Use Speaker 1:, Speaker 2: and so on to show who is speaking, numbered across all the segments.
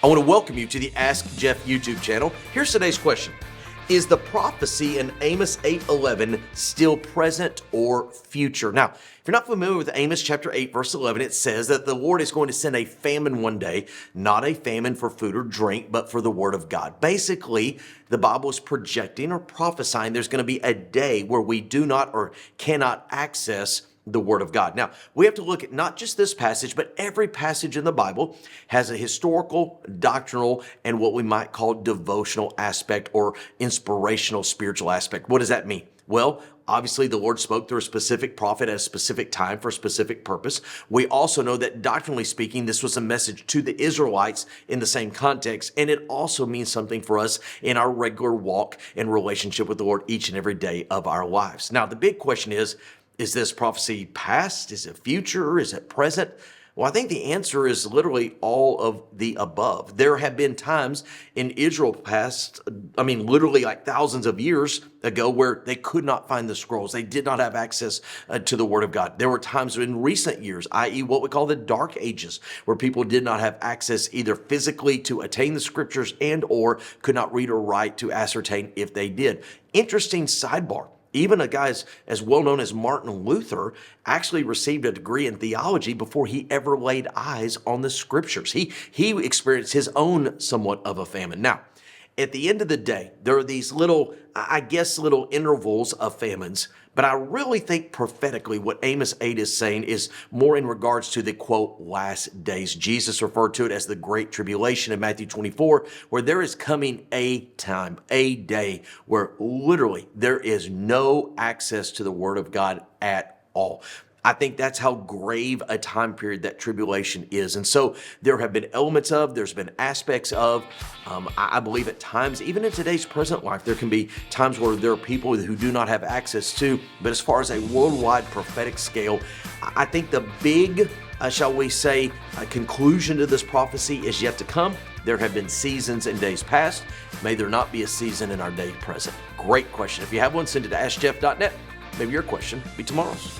Speaker 1: I want to welcome you to the Ask Jeff YouTube channel. Here's today's question. Is the prophecy in Amos 8:11 still present or future? Now, if you're not familiar with Amos chapter 8, verse 11, it says that the Lord is going to send a famine one day, not a famine for food or drink, but for the word of God. Basically, the Bible is projecting or prophesying there's going to be a day where we do not or cannot access the word of God. Now, we have to look at not just this passage, but every passage in the Bible has a historical, doctrinal, and what we might call devotional aspect or inspirational spiritual aspect. What does that mean? Well, obviously the Lord spoke through a specific prophet at a specific time for a specific purpose. We also know that doctrinally speaking, this was a message to the Israelites in the same context, and it also means something for us in our regular walk and relationship with the Lord each and every day of our lives. Now, the big question is this prophecy past? Is it future? Is it present? Well, I think the answer is literally all of the above. There have been times in Israel past, literally like thousands of years ago where they could not find the scrolls. They did not have access to the word of God. There were times in recent years, i.e. what we call the dark ages, where people did not have access either physically to attain the scriptures and or could not read or write to ascertain if they did. Interesting sidebar. Even a guy as well known as Martin Luther actually received a degree in theology before he ever laid eyes on the scriptures. He experienced his own somewhat of a famine. Now, at the end of the day, there are these little intervals of famines, but I really think prophetically what Amos 8 is saying is more in regards to the, quote, last days. Jesus referred to it as the Great Tribulation in Matthew 24, where there is coming a time, a day, where literally there is no access to the Word of God at all. I think that's how grave a time period that tribulation is. And so there have been elements of, there's been aspects of, I believe at times, even in today's present life, there can be times where there are people who do not have access to, but as far as a worldwide prophetic scale, I think the big, shall we say, conclusion to this prophecy is yet to come. There have been seasons in days past. May there not be a season in our day present. Great question. If you have one, send it to askjeff.net. Maybe your question will be tomorrow's.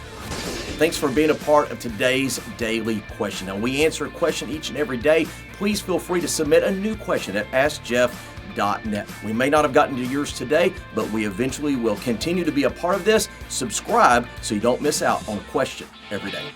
Speaker 1: Thanks for being a part of today's daily question. Now, we answer a question each and every day. Please feel free to submit a new question at askjeff.net. We may not have gotten to yours today, but we eventually will continue to be a part of this. Subscribe so you don't miss out on a question every day.